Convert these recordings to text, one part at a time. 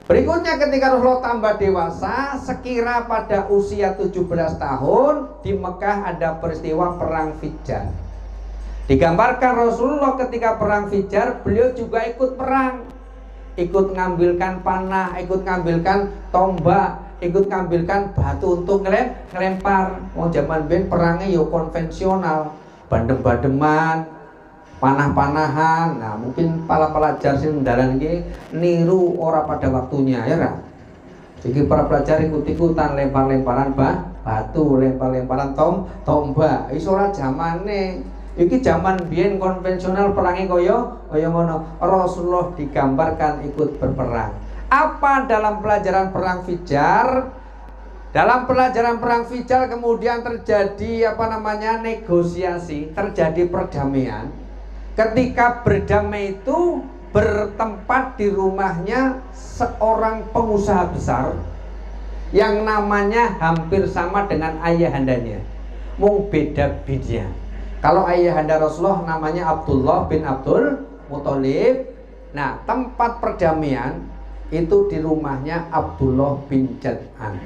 Berikutnya ketika Rasulullah tambah dewasa, sekira pada usia 17 tahun, di Mekah ada peristiwa perang Fijar. Digambarkan Rasulullah ketika perang Fijar, beliau juga ikut perang, ikut ngambilkan panah, ikut ngambilkan tombak, ikut ngambilkan batu untuk ngelempar. Zaman biyen perangnya yo konvensional, bandem-bandeman, panah-panahan. Nah, mungkin para pelajar sing ndalan iki niru ora pada waktunya ya ra. Jadi para pelajar ikut-ikutan lempar-lemparan batu, lempar-lemparan tombak. Iso ora zamane. Iki zaman biyen konvensional perangnya kaya ngono. Rasulullah digambarkan ikut berperang. Apa dalam pelajaran perang Fijar? Dalam pelajaran perang Fijar kemudian terjadi negosiasi, terjadi perdamaian. Ketika berdamai itu bertempat di rumahnya seorang pengusaha besar yang namanya hampir sama dengan ayahandanya, mung beda-beda. Kalau ayahanda Rasulullah namanya Abdullah bin Abdul Muthalib. Nah, tempat perdamaian itu di rumahnya Abdullah bin Jad'an.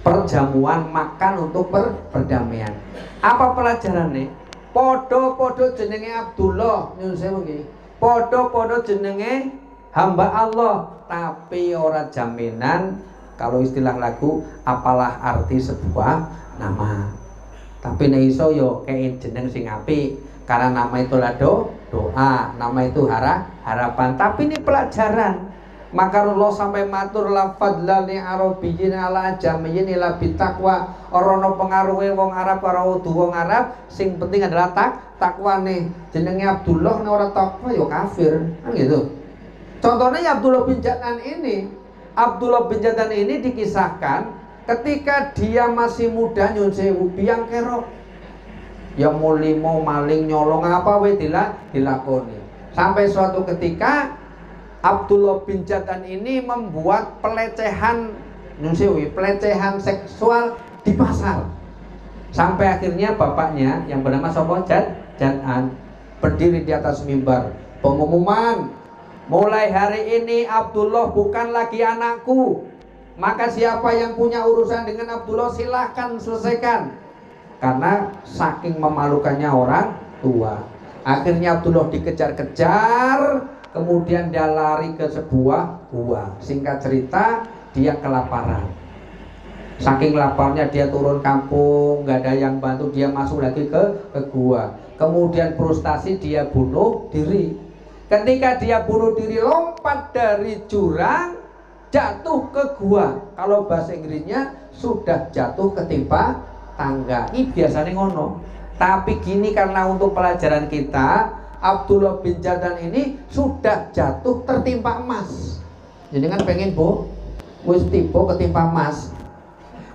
Perjamuan makan untuk perdamaian. Apa pelajarannya? Podo-podo jenenge Abdullah, nyun sewu nggih. Podo-podo jenenge hamba Allah, tapi ora jaminan kalau istilah lagu apalah arti sebuah nama. Tapi nek iso yo kayak jeneng sing apik, karena nama itu doa, nama itu harapan. Tapi ini pelajaran. Maka Rasulullah sampai matur la fadla li arabiyyin ala jamiyyin ila bitaqwa. Ora ono pengaruhe wong Arab karo wong Arab, sing penting adalah takwane. Jenenge Abdullah nek ora takwa yo kafir, kan gitu. Contohnya Abdullah bin Jad'an ini. Abdullah bin Jad'an ini dikisahkan ketika dia masih muda, nyun sewu biang kerok, ya mau maling nyolong apa wae dilakoni. Sampai suatu ketika Abdullah bin Jad'an ini membuat pelecehan, nyun sewu, pelecehan seksual di pasar. Sampai akhirnya bapaknya yang bernama sapa Jad'an berdiri di atas mimbar, pengumuman, mulai hari ini Abdullah bukan lagi anakku. Maka siapa yang punya urusan dengan Abdullah silahkan selesaikan. Karena saking memalukannya orang tua. Akhirnya Abdullah dikejar-kejar, kemudian dia lari ke sebuah gua. Singkat cerita, dia kelaparan. Saking laparnya dia turun kampung, nggak ada yang bantu, dia masuk lagi ke gua. Kemudian frustasi dia bunuh diri. Ketika dia bunuh diri, lompat dari jurang, jatuh ke gua. Kalau bahasa Inggrisnya sudah jatuh ketimpa tangga. Ini biasanya ngono. Tapi gini, karena untuk pelajaran kita, Abdullah bin Jad'an ini sudah jatuh tertimpa emas. Jadi kan pengen wis tiba ketimpa emas.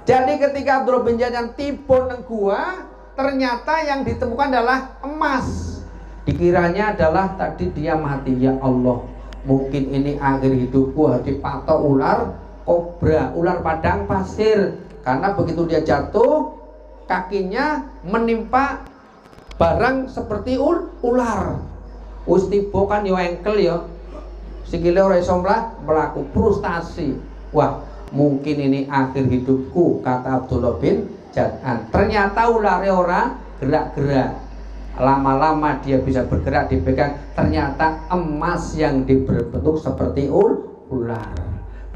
Jadi ketika Abdullah bin Jad'an tiba nang gua, ternyata yang ditemukan adalah emas. Dikiranya adalah tadi dia mati. Ya Allah, mungkin ini akhir hidupku, dipatok ular kobra, ular padang pasir. Karena begitu dia jatuh, kakinya menimpa barang seperti ular. Wis tiba kan yo engkel yo. Sikile ora iso mlaku, frustasi. Wah, mungkin ini akhir hidupku, kata Abdullah bin Jad'an. Ternyata ularnya ora gerak-gerak. Lama-lama dia bisa bergerak, dipegang, ternyata emas yang berbentuk seperti ular.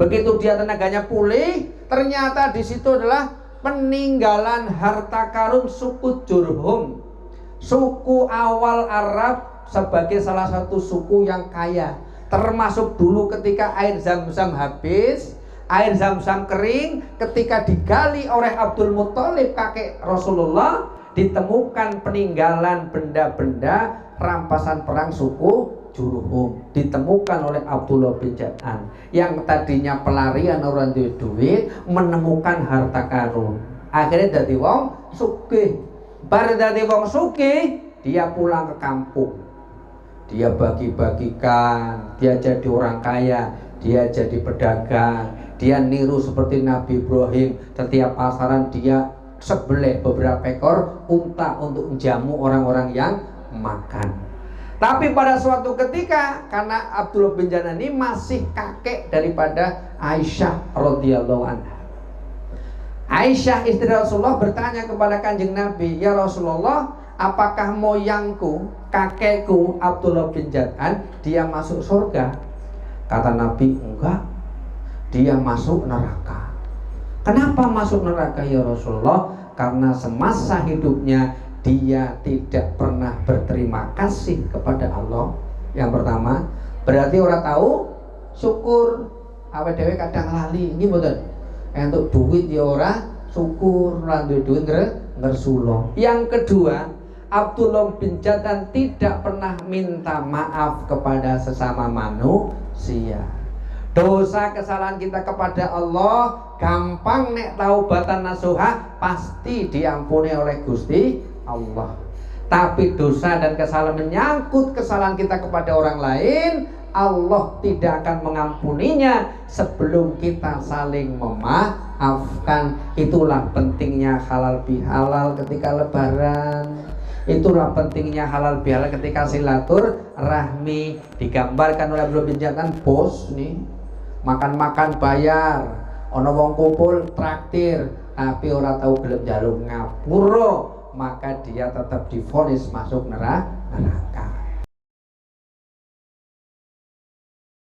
Begitu dia tenaganya pulih, ternyata di situ adalah peninggalan harta karun suku Jurhum, suku awal Arab sebagai salah satu suku yang kaya. Termasuk dulu ketika air Zam-Zam habis, air Zam-Zam kering, ketika digali oleh Abdul Muthalib kakek Rasulullah, ditemukan peninggalan benda-benda rampasan perang suku Jurhum, ditemukan oleh Abdullah bin Jad'an yang tadinya pelarian orang duit, menemukan harta karun. Akhirnya dadi wong sugih. Bar dadi wong sugih, dia pulang ke kampung. Dia bagi-bagikan, dia jadi orang kaya, dia jadi pedagang, dia niru seperti Nabi Ibrahim. Setiap pasaran dia sebelih beberapa ekor unta untuk menjamu orang-orang yang makan. Tapi pada suatu ketika, karena Abdullah bin Jana ini masih kakek daripada Aisyah radhiyallahu anha. Aisyah istri Rasulullah bertanya kepada Kanjeng Nabi, "Ya Rasulullah, apakah moyangku, kakekku Abdullah bin Jad'an dia masuk surga?" Kata Nabi, "Enggak, dia masuk neraka." Kenapa masuk neraka ya Rasulullah? Karena semasa hidupnya dia tidak pernah berterima kasih kepada Allah. Yang pertama, berarti orang tahu syukur. Awake dhewe kadang lali, nggih mboten? Entuk duit ya ora syukur, ora duwe duit ngersulo. Yang kedua, Abdullah bin Jad'an tidak pernah minta maaf kepada sesama manusia. Dosa kesalahan kita kepada Allah gampang nek taubatan nasuha pasti diampuni oleh Gusti Allah. Tapi dosa dan kesalahan menyangkut kesalahan kita kepada orang lain, Allah tidak akan mengampuninya sebelum kita saling memaafkan. Itulah pentingnya halal bihalal ketika lebaran. Itulah pentingnya halal bihalal ketika silaturahmi. Digambarkan oleh Abdullah bin Jad'an, bos nih makan-makan bayar, ono wong kumpul traktir, tapi ora tahu gelem njaluk ngapura, maka dia tetap divonis masuk neraka.